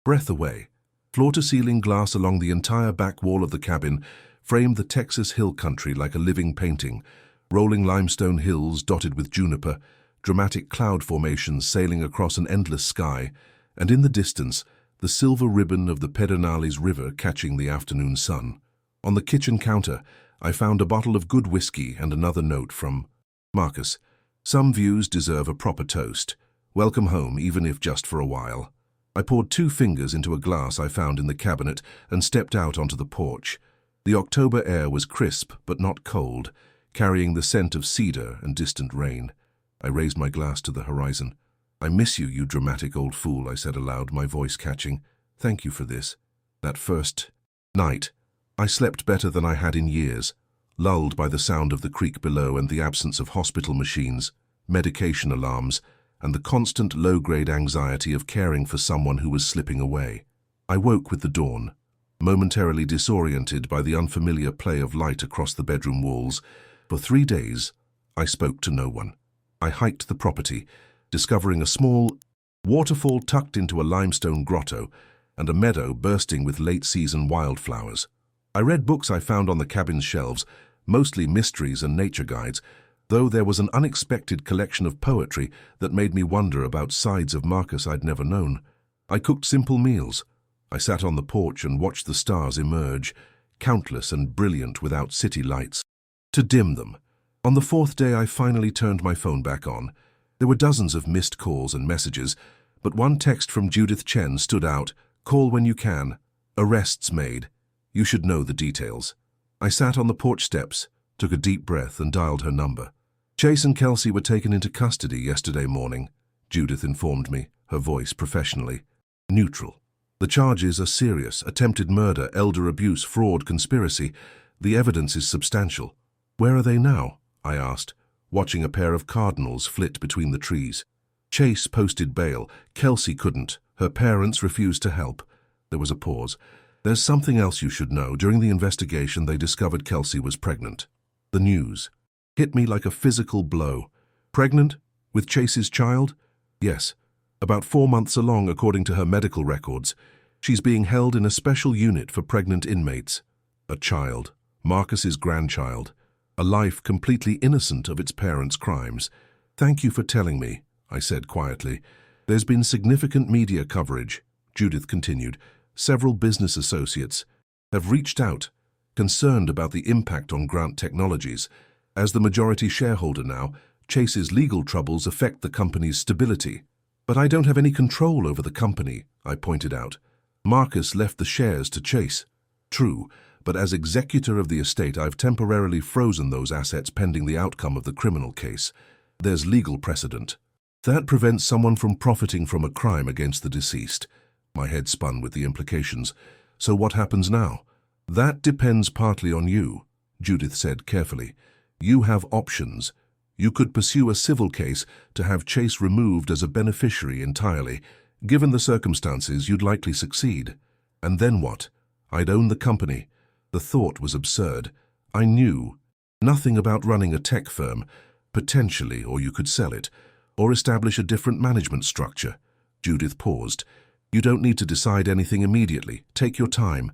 breath away. Floor-to-ceiling glass along the entire back wall of the cabin framed the Texas hill country like a living painting. Rolling limestone hills dotted with juniper, dramatic cloud formations sailing across an endless sky, and in the distance, the silver ribbon of the Pedernales River catching the afternoon sun. On the kitchen counter, I found a bottle of good whiskey and another note from Marcus. Some views deserve a proper toast. Welcome home, even if just for a while. I poured 2 fingers into a glass I found in the cabinet and stepped out onto the porch. The October air was crisp but not cold, carrying the scent of cedar and distant rain. I raised my glass to the horizon. I miss you, you dramatic old fool, I said aloud, my voice catching. Thank you for this. That first night, I slept better than I had in years, lulled by the sound of the creek below and the absence of hospital machines, medication alarms, and the constant low-grade anxiety of caring for someone who was slipping away. I woke with the dawn, momentarily disoriented by the unfamiliar play of light across the bedroom walls. For 3 days, I spoke to no one. I hiked the property, discovering a small waterfall tucked into a limestone grotto and a meadow bursting with late-season wildflowers. I read books I found on the cabin's shelves, mostly mysteries and nature guides, though there was an unexpected collection of poetry that made me wonder about sides of Marcus I'd never known. I cooked simple meals. I sat on the porch and watched the stars emerge, countless and brilliant without city lights to dim them. On the 4th day, I finally turned my phone back on. There were dozens of missed calls and messages, but one text from Judith Chen stood out. Call when you can. Arrests made. You should know the details. I sat on the porch steps, took a deep breath and dialed her number. Chase and Kelsey were taken into custody yesterday morning, Judith informed me, her voice professionally neutral. The charges are serious: attempted murder, elder abuse, fraud, conspiracy. The evidence is substantial. Where are they now? I asked, watching a pair of cardinals flit between the trees. Chase posted bail. Kelsey couldn't. Her parents refused to help. There was a pause. There's something else you should know. During the investigation, they discovered Kelsey was pregnant. The news hit me like a physical blow. Pregnant? With Chase's child? Yes. About 4 months along, according to her medical records. She's being held in a special unit for pregnant inmates. A child. Marcus's grandchild. A life completely innocent of its parents' crimes. Thank you for telling me, I said quietly. There's been significant media coverage, Judith continued. Several business associates have reached out, concerned about the impact on Grant Technologies. As the majority shareholder now, Chase's legal troubles affect the company's stability. But I don't have any control over the company, I pointed out. Marcus left the shares to Chase. True, but as executor of the estate, I've temporarily frozen those assets pending the outcome of the criminal case. There's legal precedent. That prevents someone from profiting from a crime against the deceased. My head spun with the implications. So what happens now? That depends partly on you, Judith said carefully. You have options. You could pursue a civil case to have Chase removed as a beneficiary entirely. Given the circumstances, you'd likely succeed. And then what? I'd own the company. The thought was absurd. I knew nothing about running a tech firm. Potentially, or you could sell it, or establish a different management structure. Judith paused. You don't need to decide anything immediately. Take your time.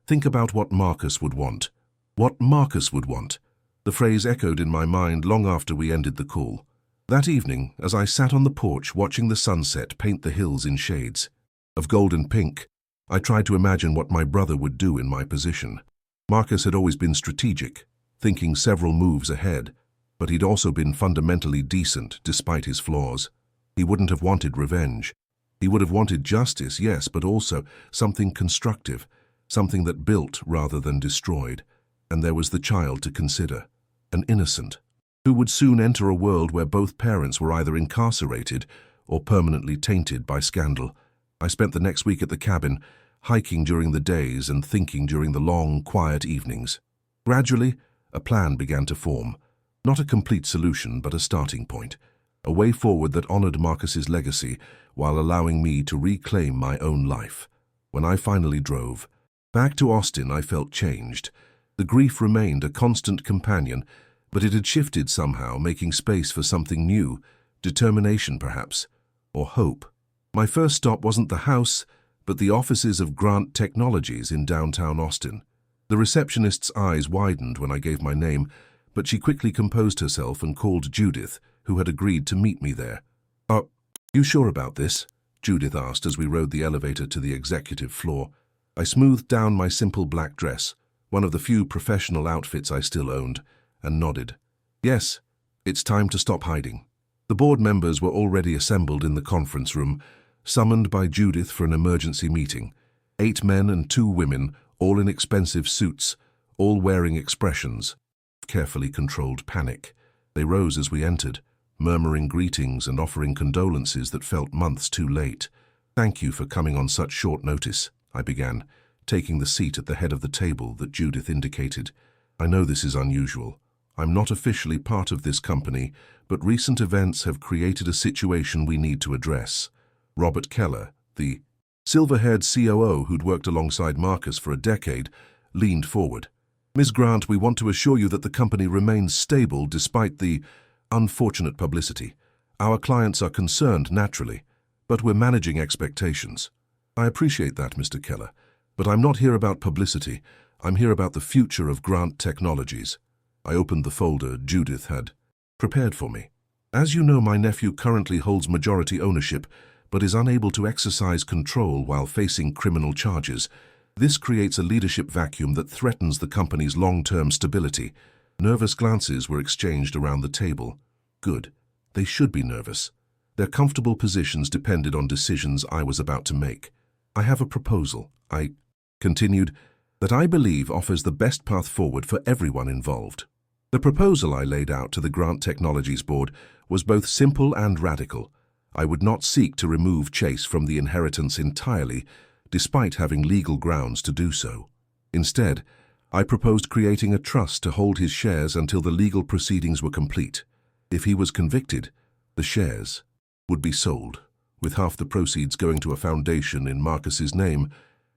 Think about what Marcus would want. What Marcus would want. The phrase echoed in my mind long after we ended the call. That evening, as I sat on the porch watching the sunset paint the hills in shades of gold and pink, I tried to imagine what my brother would do in my position. Marcus had always been strategic, thinking several moves ahead, but he'd also been fundamentally decent despite his flaws. He wouldn't have wanted revenge. He would have wanted justice, yes, but also something constructive, something that built rather than destroyed. And there was the child to consider, an innocent, who would soon enter a world where both parents were either incarcerated or permanently tainted by scandal. I spent the next week at the cabin, hiking during the days and thinking during the long, quiet evenings. Gradually, a plan began to form. Not a complete solution, but a starting point. A way forward that honored Marcus's legacy while allowing me to reclaim my own life. When I finally drove back to Austin, I felt changed. The grief remained a constant companion, but it had shifted somehow, making space for something new, determination perhaps, or hope. My first stop wasn't the house, but the offices of Grant Technologies in downtown Austin. The receptionist's eyes widened when I gave my name, but she quickly composed herself and called Judith, who had agreed to meet me there. "Are you sure about this?" Judith asked as we rode the elevator to the executive floor. I smoothed down my simple black dress, one of the few professional outfits I still owned, and nodded. "Yes, it's time to stop hiding." The board members were already assembled in the conference room, summoned by Judith for an emergency meeting. 8 men and 2 women, all in expensive suits, all wearing expressions of carefully controlled panic. They rose as we entered, murmuring greetings and offering condolences that felt months too late. "Thank you for coming on such short notice," I began, taking the seat at the head of the table that Judith indicated. "I know this is unusual. I'm not officially part of this company, but recent events have created a situation we need to address." Robert Keller, the silver-haired COO who'd worked alongside Marcus for a decade, leaned forward. "Ms. Grant, we want to assure you that the company remains stable despite the unfortunate publicity. Our clients are concerned, naturally, but we're managing expectations." "I appreciate that, Mr. Keller, but I'm not here about publicity. I'm here about the future of Grant Technologies." I opened the folder Judith had prepared for me. "As you know, my nephew currently holds majority ownership, but is unable to exercise control while facing criminal charges. This creates a leadership vacuum that threatens the company's long-term stability." Nervous glances were exchanged around the table. Good. They should be nervous. Their comfortable positions depended on decisions I was about to make. "I have a proposal," I continued, "that I believe offers the best path forward for everyone involved." The proposal I laid out to the Grant Technologies board was both simple and radical. I would not seek to remove Chase from the inheritance entirely, despite having legal grounds to do so. Instead, I proposed creating a trust to hold his shares until the legal proceedings were complete. If he was convicted, the shares would be sold, with half the proceeds going to a foundation in Marcus's name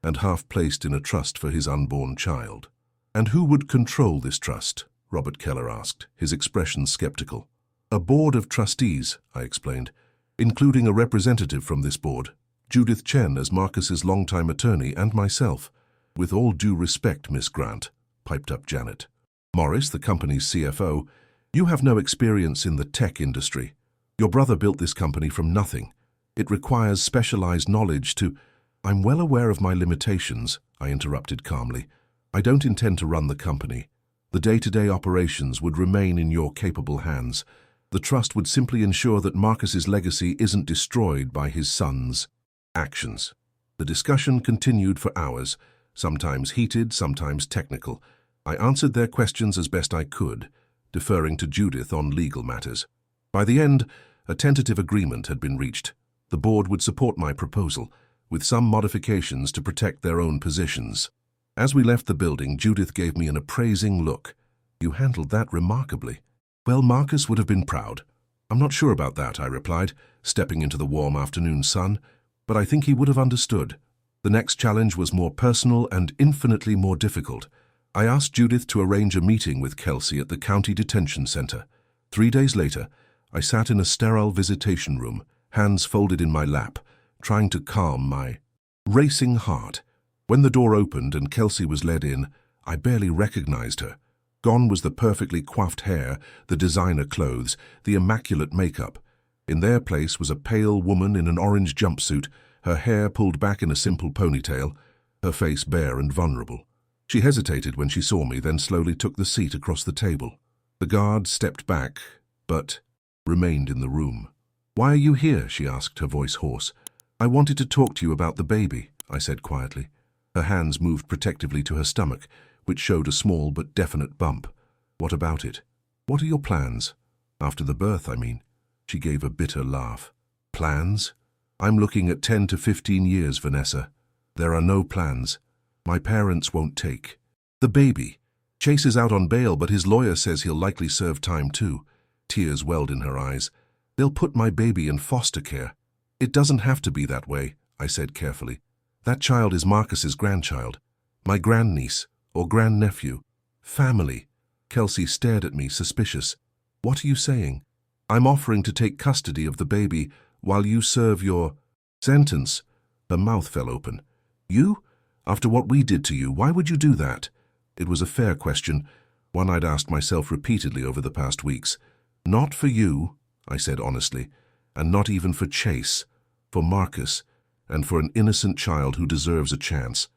and half placed in a trust for his unborn child. "And who would control this trust?" Robert Keller asked, his expression skeptical. "A board of trustees," I explained, "including a representative from this board, Judith Chen as Marcus's longtime attorney, and myself." "With all due respect, Miss Grant," piped up Janet Morris, the company's CFO, "you have no experience in the tech industry. Your brother built this company from nothing. It requires specialized knowledge to—" "I'm well aware of my limitations," I interrupted calmly. "I don't intend to run the company. The day-to-day operations would remain in your capable hands. The trust would simply ensure that Marcus's legacy isn't destroyed by his son's actions." The discussion continued for hours, sometimes heated, sometimes technical. I answered their questions as best I could, deferring to Judith on legal matters. By the end, a tentative agreement had been reached. The board would support my proposal, with some modifications to protect their own positions. As we left the building, Judith gave me an appraising look. "You handled that remarkably." "Well, Marcus would have been proud." "I'm not sure about that," I replied, stepping into the warm afternoon sun, "but I think he would have understood." The next challenge was more personal and infinitely more difficult. I asked Judith to arrange a meeting with Kelsey at the County Detention Center. 3 days later, I sat in a sterile visitation room, hands folded in my lap, trying to calm my racing heart. When the door opened and Kelsey was led in, I barely recognized her. Gone was the perfectly coiffed hair, the designer clothes, the immaculate makeup. In their place was a pale woman in an orange jumpsuit, her hair pulled back in a simple ponytail, her face bare and vulnerable. She hesitated when she saw me, then slowly took the seat across the table. The guard stepped back, but remained in the room. "Why are you here?" she asked, her voice hoarse. "I wanted to talk to you about the baby," I said quietly. Her hands moved protectively to her stomach, which showed a small but definite bump. "What about it?" "What are your plans?" "After the birth, I mean." She gave a bitter laugh. "Plans? I'm looking at 10 to 15 years, Vanessa. There are no plans. My parents won't take the baby." Chase is out on bail, but his lawyer says he'll likely serve time too. Tears welled in her eyes. They'll put my baby in foster care. It doesn't have to be that way, I said carefully. That child is Marcus's grandchild, my grandniece or grandnephew. Family. Kelsey stared at me, suspicious. What are you saying? I'm offering to take custody of the baby while you serve your sentence. Her mouth fell open. You? After what we did to you, why would you do that? It was a fair question, one I'd asked myself repeatedly over the past weeks. Not for you, I said honestly, and not even for Chase, for Marcus, and for an innocent child who deserves a chance.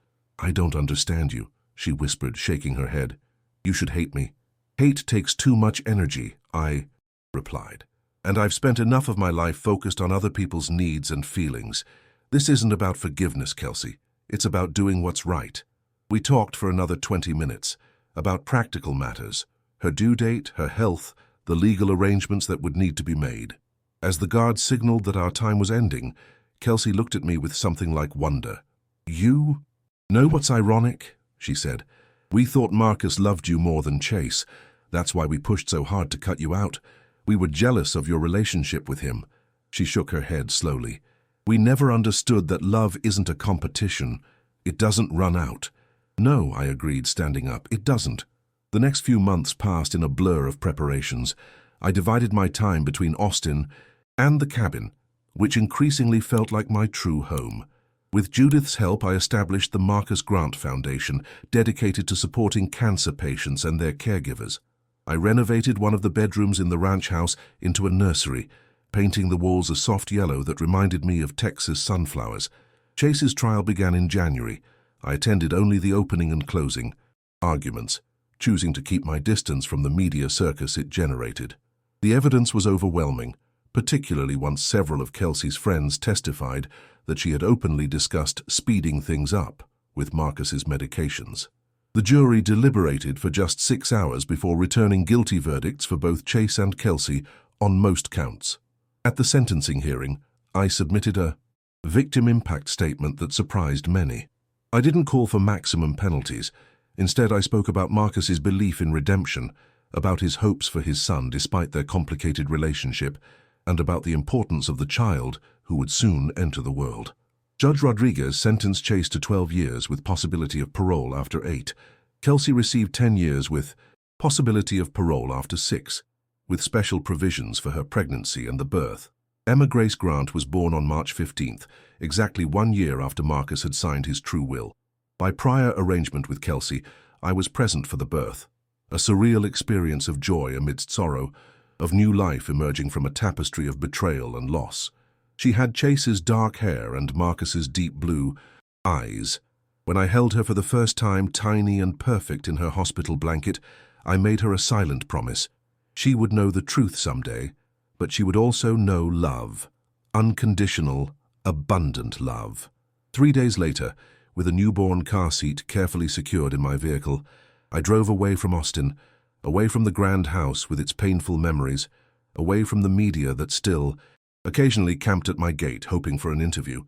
I don't understand you, she whispered, shaking her head. You should hate me. Hate takes too much energy, I replied. And I've spent enough of my life focused on other people's needs and feelings. This isn't about forgiveness, Kelsey. It's about doing what's right. We talked for another 20 minutes, about practical matters, her due date, her health, the legal arrangements that would need to be made. As the guard signaled that our time was ending, Kelsey looked at me with something like wonder. You? Know what's ironic? She said. We thought Marcus loved you more than Chase. That's why we pushed so hard to cut you out. We were jealous of your relationship with him. She shook her head slowly. We never understood that love isn't a competition. It doesn't run out. No, I agreed, standing up. It doesn't. The next few months passed in a blur of preparations. I divided my time between Austin and the cabin, which increasingly felt like my true home. With Judith's help, I established the Marcus Grant Foundation, dedicated to supporting cancer patients and their caregivers. I renovated one of the bedrooms in the ranch house into a nursery, painting the walls a soft yellow that reminded me of Texas sunflowers. Chase's trial began in January. I attended only the opening and closing arguments, choosing to keep my distance from the media circus it generated. The evidence was overwhelming, particularly once several of Kelsey's friends testified that she had openly discussed speeding things up with Marcus's medications. The jury deliberated for just 6 hours before returning guilty verdicts for both Chase and Kelsey on most counts. At the sentencing hearing, I submitted a victim impact statement that surprised many. I didn't call for maximum penalties. Instead, I spoke about Marcus's belief in redemption, about his hopes for his son despite their complicated relationship, and about the importance of the child who would soon enter the world. Judge Rodriguez sentenced Chase to 12 years with possibility of parole after 8. Kelsey received 10 years with possibility of parole after 6, with special provisions for her pregnancy and the birth. Emma Grace Grant was born on March 15th, exactly 1 year after Marcus had signed his true will. By prior arrangement with Kelsey, I was present for the birth. A surreal experience of joy amidst sorrow, of new life emerging from a tapestry of betrayal and loss. She had Chase's dark hair and Marcus's deep blue eyes. When I held her for the first time, tiny and perfect in her hospital blanket, I made her a silent promise. She would know the truth someday, but she would also know love. Unconditional, abundant love. 3 days later, with a newborn car seat carefully secured in my vehicle, I drove away from Austin, away from the grand house with its painful memories, away from the media that still, occasionally camped at my gate hoping for an interview.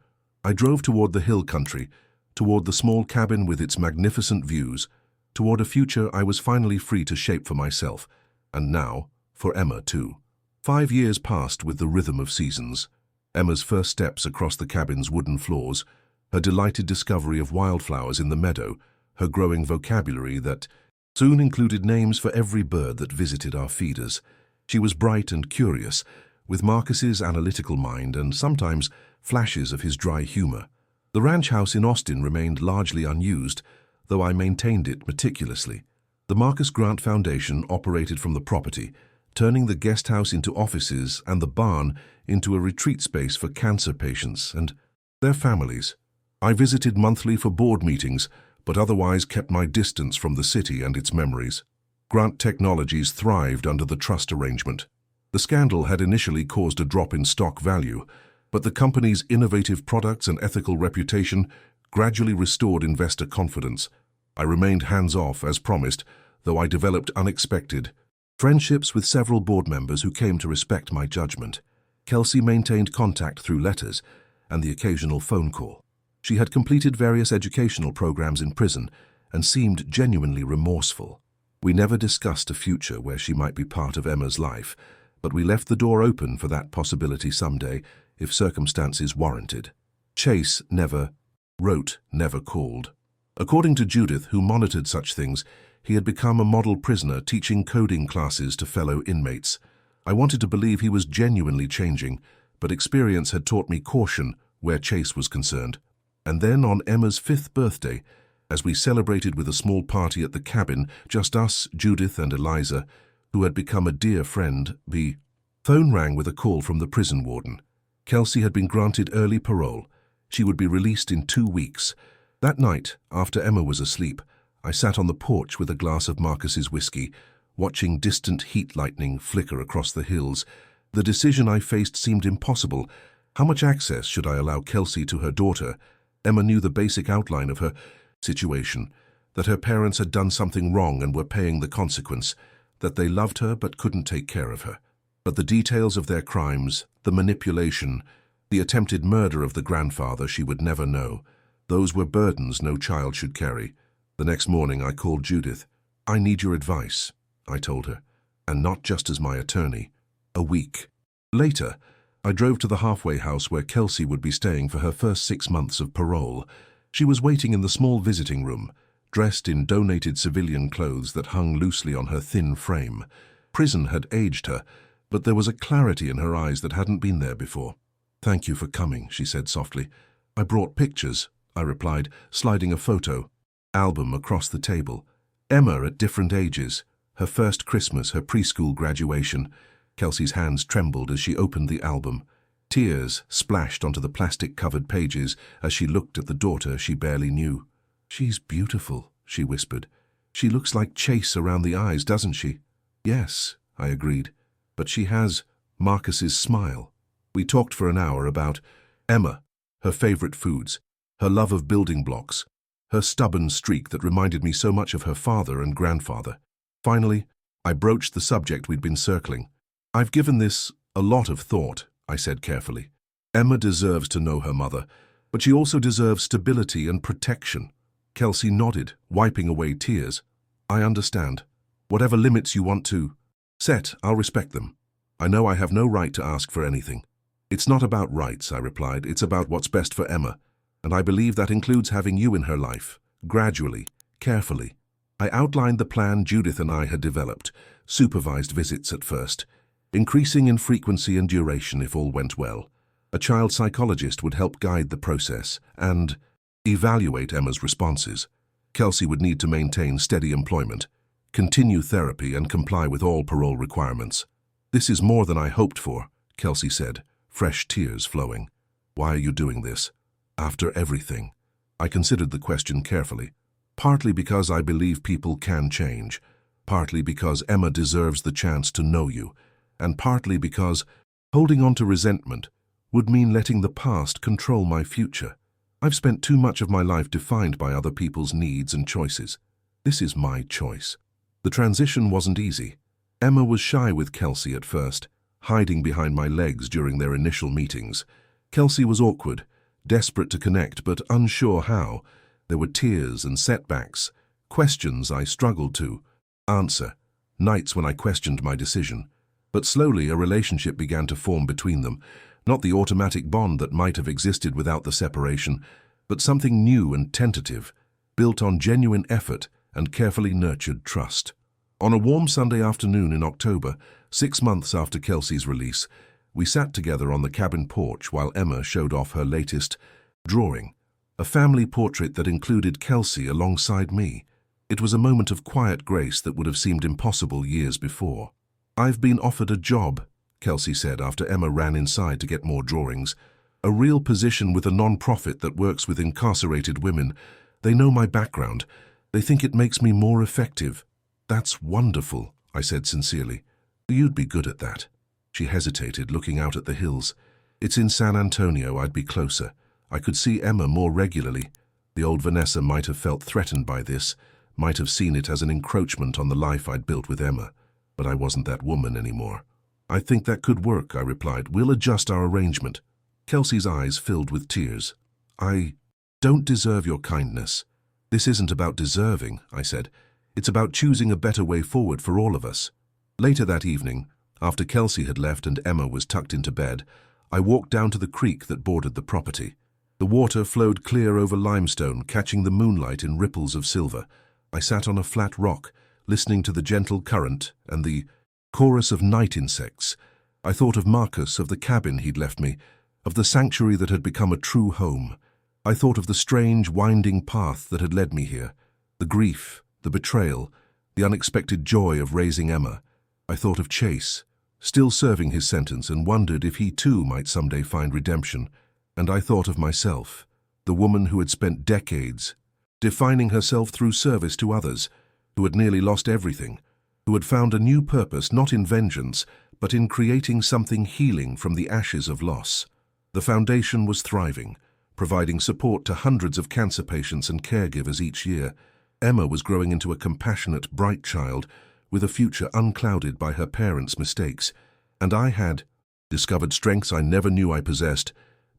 I drove toward the hill country, toward the small cabin with its magnificent views, toward a future I was finally free to shape for myself, and now, for Emma too. 5 years passed with the rhythm of seasons. Emma's first steps across the cabin's wooden floors, her delighted discovery of wildflowers in the meadow, her growing vocabulary that soon included names for every bird that visited our feeders. She was bright and curious, with Marcus's analytical mind and sometimes flashes of his dry humor. The ranch house in Austin remained largely unused, though I maintained it meticulously. The Marcus Grant Foundation operated from the property, turning the guest house into offices and the barn into a retreat space for cancer patients and their families. I visited monthly for board meetings, but otherwise kept my distance from the city and its memories. Grant Technologies thrived under the trust arrangement. The scandal had initially caused a drop in stock value, but the company's innovative products and ethical reputation gradually restored investor confidence. I remained hands-off, as promised, though I developed unexpected friendships with several board members who came to respect my judgment. Kelsey maintained contact through letters and the occasional phone call. She had completed various educational programs in prison and seemed genuinely remorseful. We never discussed a future where she might be part of Emma's life, but we left the door open for that possibility someday, if circumstances warranted. Chase never wrote, never called. According to Judith, who monitored such things, he had become a model prisoner teaching coding classes to fellow inmates. I wanted to believe he was genuinely changing, but experience had taught me caution where Chase was concerned. And then on Emma's 5th birthday, as we celebrated with a small party at the cabin, just us, Judith and Eliza, who had become a dear friend, the phone rang with a call from the prison warden. Kelsey had been granted early parole. She would be released in 2 weeks. That night, after Emma was asleep, I sat on the porch with a glass of Marcus's whiskey, watching distant heat lightning flicker across the hills. The decision I faced seemed impossible. How much access should I allow Kelsey to her daughter? Emma knew the basic outline of her situation, that her parents had done something wrong and were paying the consequence, that they loved her but couldn't take care of her. But the details of their crimes, the manipulation, the attempted murder of the grandfather, she would never know. Those were burdens no child should carry. The next morning I called Judith. "I need your advice," I told her, "and not just as my attorney." A week later, I drove to the halfway house where Kelsey would be staying for her first 6 months of parole. She was waiting in the small visiting room, dressed in donated civilian clothes that hung loosely on her thin frame. Prison had aged her, but there was a clarity in her eyes that hadn't been there before. "Thank you for coming," she said softly. "I brought pictures," I replied, sliding a photo album across the table. Emma at different ages, her first Christmas, her preschool graduation. Kelsey's hands trembled as she opened the album. Tears splashed onto the plastic-covered pages as she looked at the daughter she barely knew. "She's beautiful," she whispered. "She looks like Chase around the eyes, doesn't she?" "Yes," I agreed, "but she has Marcus's smile." We talked for an hour about Emma, her favorite foods, her love of building blocks, her stubborn streak that reminded me so much of her father and grandfather. Finally, I broached the subject we'd been circling. "I've given this a lot of thought," I said carefully. "Emma deserves to know her mother, but she also deserves stability and protection." Kelsey nodded, wiping away tears. "I understand. Whatever limits you want to set, I'll respect them. I know I have no right to ask for anything." "It's not about rights," I replied. "It's about what's best for Emma. And I believe that includes having you in her life, gradually, carefully." I outlined the plan Judith and I had developed, supervised visits at first, increasing in frequency and duration if all went well. A child psychologist would help guide the process and evaluate Emma's responses. Kelsey would need to maintain steady employment, continue therapy, and comply with all parole requirements. "This is more than I hoped for," Kelsey said, fresh tears flowing. "Why are you doing this? After everything?" I considered the question carefully, partly because I believe people can change, partly because Emma deserves the chance to know you, and partly because holding on to resentment would mean letting the past control my future. I've spent too much of my life defined by other people's needs and choices. This is my choice. The transition wasn't easy. Emma was shy with Kelsey at first, hiding behind my legs during their initial meetings. Kelsey was awkward, desperate to connect but unsure how. There were tears and setbacks, questions I struggled to answer, nights when I questioned my decision. But slowly a relationship began to form between them, not the automatic bond that might have existed without the separation, but something new and tentative, built on genuine effort and carefully nurtured trust. On a warm Sunday afternoon in October, 6 months after Kelsey's release, we sat together on the cabin porch while Emma showed off her latest drawing, a family portrait that included Kelsey alongside me. It was a moment of quiet grace that would have seemed impossible years before. "I've been offered a job," Kelsey said after Emma ran inside to get more drawings. "A real position with a non-profit that works with incarcerated women. They know my background. They think it makes me more effective." "That's wonderful," I said sincerely. "You'd be good at that." She hesitated, looking out at the hills. "It's in San Antonio. I'd be closer. I could see Emma more regularly." The old Vanessa might have felt threatened by this, might have seen it as an encroachment on the life I'd built with Emma. But I wasn't that woman anymore. "I think that could work," I replied. "We'll adjust our arrangement." Kelsey's eyes filled with tears. "I don't deserve your kindness." "This isn't about deserving," I said. It's about choosing a better way forward for all of us. Later that evening, after Kelsey had left and Emma was tucked into bed, I walked down to the creek that bordered the property. The water flowed clear over limestone, catching the moonlight in ripples of silver. I sat on a flat rock, listening to the gentle current and the chorus of night insects. I thought of Marcus, of the cabin he'd left me, of the sanctuary that had become a true home. I thought of the strange, winding path that had led me here, the grief, the betrayal, the unexpected joy of raising Emma. I thought of Chase, still serving his sentence, and wondered if he too might someday find redemption. And I thought of myself, the woman who had spent decades defining herself through service to others, who had nearly lost everything, who had found a new purpose not in vengeance, but in creating something healing from the ashes of loss. The foundation was thriving, providing support to hundreds of cancer patients and caregivers each year. Emma was growing into a compassionate, bright child with a future unclouded by her parents' mistakes. And I had discovered strengths I never knew I possessed,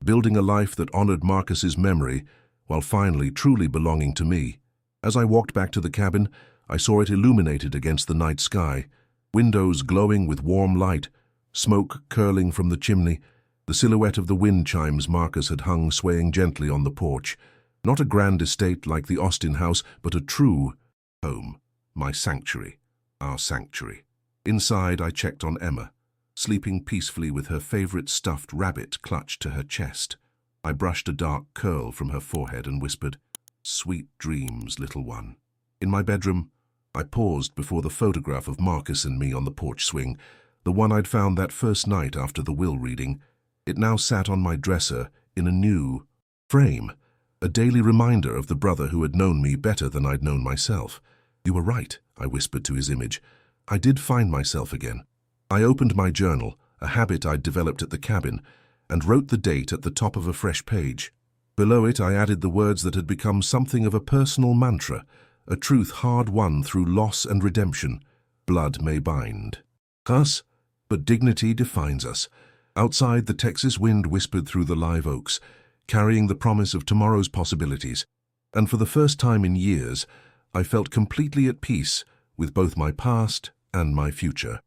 building a life that honored Marcus's memory while finally truly belonging to me. As I walked back to the cabin, I saw it illuminated against the night sky, windows glowing with warm light, smoke curling from the chimney, the silhouette of the wind chimes Marcus had hung swaying gently on the porch. Not a grand estate like the Austin house, but a true home, my sanctuary, our sanctuary. Inside, I checked on Emma, sleeping peacefully with her favorite stuffed rabbit clutched to her chest. I brushed a dark curl from her forehead and whispered, "Sweet dreams, little one." In my bedroom, I paused before the photograph of Marcus and me on the porch swing, the one I'd found that first night after the will reading. It now sat on my dresser in a new frame, a daily reminder of the brother who had known me better than I'd known myself. "You were right," I whispered to his image. I did find myself again. I opened my journal, a habit I'd developed at the cabin, and wrote the date at the top of a fresh page. Below it, I added the words that had become something of a personal mantra, a truth hard-won through loss and redemption. Blood may bind us, but dignity defines us. Outside, the Texas wind whispered through the live oaks, carrying the promise of tomorrow's possibilities. And for the first time in years, I felt completely at peace with both my past and my future.